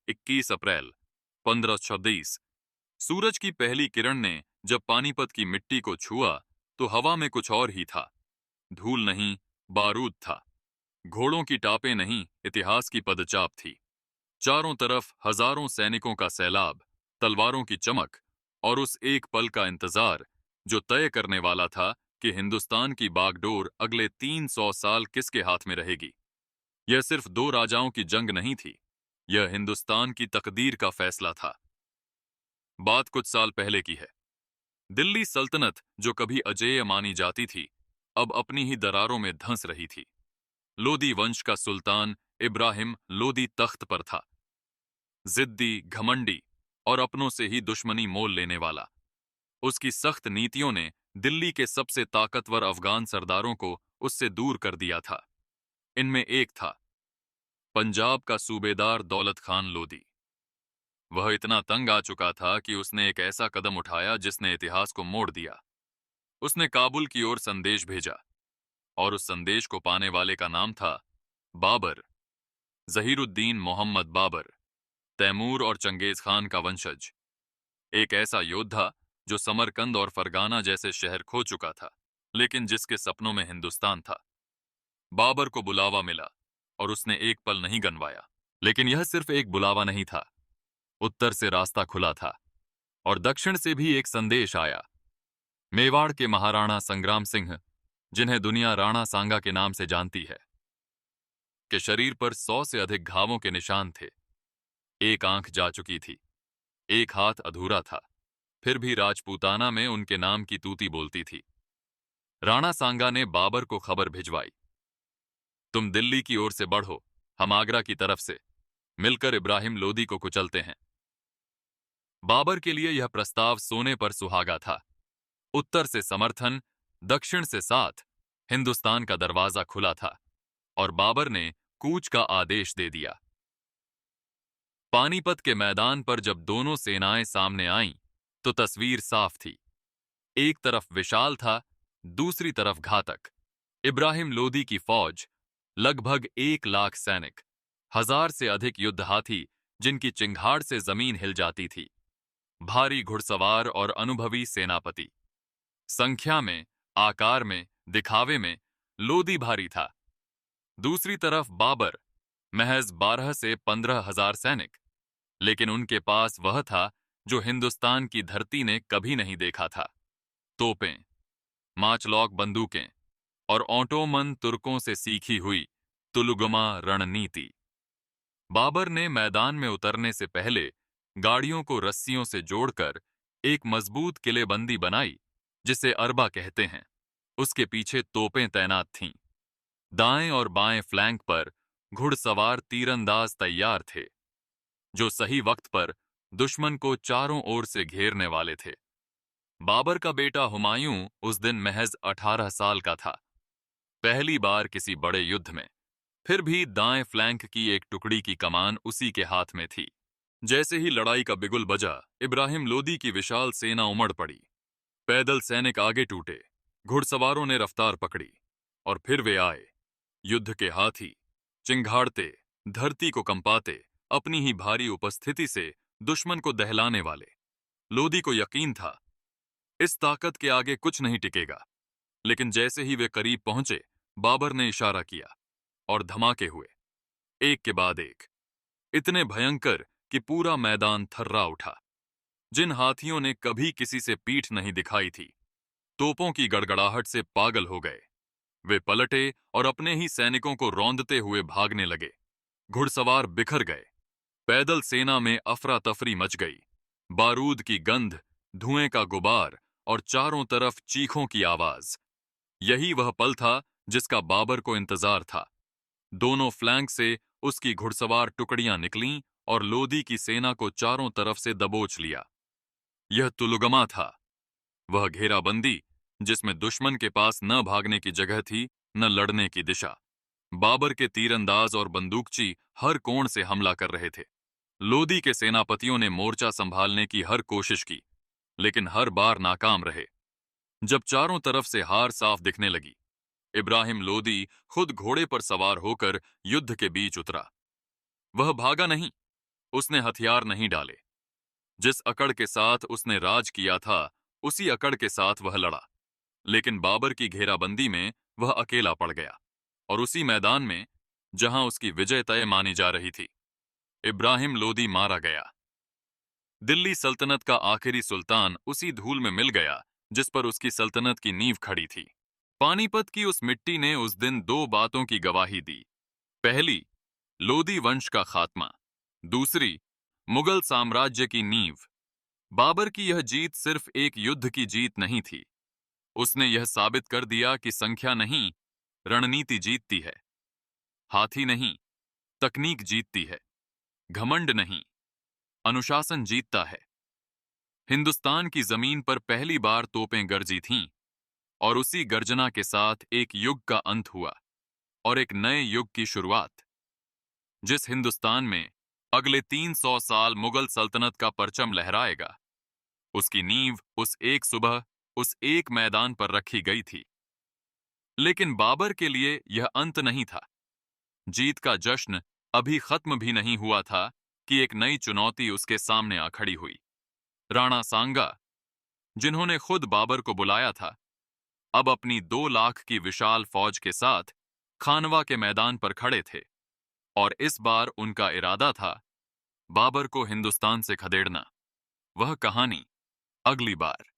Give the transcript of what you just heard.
21 अप्रैल 1526। सूरज की पहली किरण ने जब पानीपत की मिट्टी को छुआ तो हवा में कुछ और ही था। धूल नहीं, बारूद था। घोड़ों की टापें नहीं, इतिहास की पदचाप थी। चारों तरफ हजारों सैनिकों का सैलाब, तलवारों की चमक और उस एक पल का इंतजार जो तय करने वाला था कि हिंदुस्तान की बागडोर अगले 300 साल किसके हाथ में रहेगी। यह सिर्फ दो राजाओं की जंग नहीं थी, यह हिंदुस्तान की तकदीर का फैसला था। बात कुछ साल पहले की है। दिल्ली सल्तनत जो कभी अजेय मानी जाती थी, अब अपनी ही दरारों में धंस रही थी। लोदी वंश का सुल्तान इब्राहिम लोदी तख्त पर था। जिद्दी, घमंडी और अपनों से ही दुश्मनी मोल लेने वाला। उसकी सख्त नीतियों ने दिल्ली के सबसे ताकतवर अफगान सरदारों को उससे दूर कर दिया था। इनमें एक था पंजाब का सूबेदार दौलत खान लोदी। वह इतना तंग आ चुका था कि उसने एक ऐसा कदम उठाया जिसने इतिहास को मोड़ दिया। उसने काबुल की ओर संदेश भेजा, और उस संदेश को पाने वाले का नाम था बाबर, जहीरुद्दीन मोहम्मद बाबर, तैमूर और चंगेज खान का वंशज। एक ऐसा योद्धा जो समरकंद और फरगाना जैसे शहर खो चुका था, लेकिन जिसके सपनों में हिंदुस्तान था। बाबर को बुलावा मिला और उसने एक पल नहीं गंवाया। लेकिन यह सिर्फ एक बुलावा नहीं था। उत्तर से रास्ता खुला था और दक्षिण से भी एक संदेश आया। मेवाड़ के महाराणा संग्राम सिंह, जिन्हें दुनिया राणा सांगा के नाम से जानती है, के शरीर पर 100 से अधिक घावों के निशान थे। एक आंख जा चुकी थी, एक हाथ अधूरा था, फिर भी राजपूताना में उनके नाम की तूती बोलती थी। राणा सांगा ने बाबर को खबर भिजवाई, तुम दिल्ली की ओर से बढ़ो, हम आगरा की तरफ से मिलकर इब्राहिम लोदी को कुचलते हैं। बाबर के लिए यह प्रस्ताव सोने पर सुहागा था। उत्तर से समर्थन, दक्षिण से साथ, हिंदुस्तान का दरवाजा खुला था और बाबर ने कूच का आदेश दे दिया। पानीपत के मैदान पर जब दोनों सेनाएं सामने आईं, तो तस्वीर साफ थी। एक तरफ विशाल था, दूसरी तरफ घातक। इब्राहिम लोदी की फौज, लगभग 1 लाख सैनिक, 1000 से अधिक युद्ध हाथी जिनकी चिंगाड़ से जमीन हिल जाती थी, भारी घुड़सवार और अनुभवी सेनापति। संख्या में, आकार में, दिखावे में लोदी भारी था। दूसरी तरफ बाबर, महज 12 से 15,000 सैनिक, लेकिन उनके पास वह था जो हिंदुस्तान की धरती ने कभी नहीं देखा था। तोपें, माचलॉक बंदूकें और ऑटोमन तुर्कों से सीखी हुई तुलुगमा रणनीति। बाबर ने मैदान में उतरने से पहले गाड़ियों को रस्सियों से जोड़कर एक मजबूत किलेबंदी बनाई, जिसे अरबा कहते हैं। उसके पीछे तोपें तैनात थीं। दाएं और बाएं फ्लैंक पर घुड़सवार तीरंदाज तैयार थे, जो सही वक्त पर दुश्मन को चारों ओर से घेरने वाले थे। बाबर का बेटा हुमायूं उस दिन महज 18 साल का था। पहली बार किसी बड़े युद्ध में, फिर भी दाएं फ्लैंक की एक टुकड़ी की कमान उसी के हाथ में थी। जैसे ही लड़ाई का बिगुल बजा, इब्राहिम लोदी की विशाल सेना उमड़ पड़ी। पैदल सैनिक आगे टूटे, घुड़सवारों ने रफ्तार पकड़ी, और फिर वे आए, युद्ध के हाथी, चिंगाड़ते, धरती को कंपाते, अपनी ही भारी उपस्थिति से दुश्मन को दहलाने वाले। लोदी को यकीन था, इस ताकत के आगे कुछ नहीं टिकेगा। लेकिन जैसे ही वे करीब पहुंचे, बाबर ने इशारा किया और धमाके हुए, एक के बाद एक, इतने भयंकर कि पूरा मैदान थर्रा उठा। जिन हाथियों ने कभी किसी से पीठ नहीं दिखाई थी, तोपों की गड़गड़ाहट से पागल हो गए। वे पलटे और अपने ही सैनिकों को रौंदते हुए भागने लगे। घुड़सवार बिखर गए। पैदल सेना में अफरा तफरी मच गई। बारूद की गंध, धुएं का गुबार और चारों तरफ चीखों की आवाज। यही वह पल था जिसका बाबर को इंतजार था। दोनों फ्लैंक से उसकी घुड़सवार टुकड़ियां निकलीं और लोदी की सेना को चारों तरफ से दबोच लिया। यह तुलुगमा था, वह घेराबंदी जिसमें दुश्मन के पास न भागने की जगह थी, न लड़ने की दिशा। बाबर के तीरंदाज और बंदूकची हर कोण से हमला कर रहे थे। लोदी के सेनापतियों ने मोर्चा संभालने की हर कोशिश की, लेकिन हर बार नाकाम रहे। जब चारों तरफ से हार साफ दिखने लगी, इब्राहिम लोदी खुद घोड़े पर सवार होकर युद्ध के बीच उतरा। वह भागा नहीं, उसने हथियार नहीं डाले। जिस अकड़ के साथ उसने राज किया था, उसी अकड़ के साथ वह लड़ा। लेकिन बाबर की घेराबंदी में वह अकेला पड़ गया, और उसी मैदान में जहां उसकी विजय तय मानी जा रही थी, इब्राहिम लोदी मारा गया। दिल्ली सल्तनत का आखिरी सुल्तान उसी धूल में मिल गया जिस पर उसकी सल्तनत की नींव खड़ी थी। पानीपत की उस मिट्टी ने उस दिन दो बातों की गवाही दी। पहली, लोदी वंश का खात्मा। दूसरी, मुगल साम्राज्य की नींव। बाबर की यह जीत सिर्फ एक युद्ध की जीत नहीं थी। उसने यह साबित कर दिया कि संख्या नहीं, रणनीति जीतती है। हाथी नहीं, तकनीक जीतती है। घमंड नहीं, अनुशासन जीतता है। हिंदुस्तान की जमीन पर पहली बार तोपें गरजी थीं, और उसी गर्जना के साथ एक युग का अंत हुआ और एक नए युग की शुरुआत। जिस हिंदुस्तान में अगले 300 साल मुगल सल्तनत का परचम लहराएगा, उसकी नींव उस एक सुबह, उस एक मैदान पर रखी गई थी। लेकिन बाबर के लिए यह अंत नहीं था। जीत का जश्न अभी खत्म भी नहीं हुआ था कि एक नई चुनौती उसके सामने आ खड़ी हुई। राणा सांगा, जिन्होंने खुद बाबर को बुलाया था, अब अपनी 2 लाख की विशाल फौज के साथ खानवा के मैदान पर खड़े थे, और इस बार उनका इरादा था बाबर को हिंदुस्तान से खदेड़ना। वह कहानी अगली बार।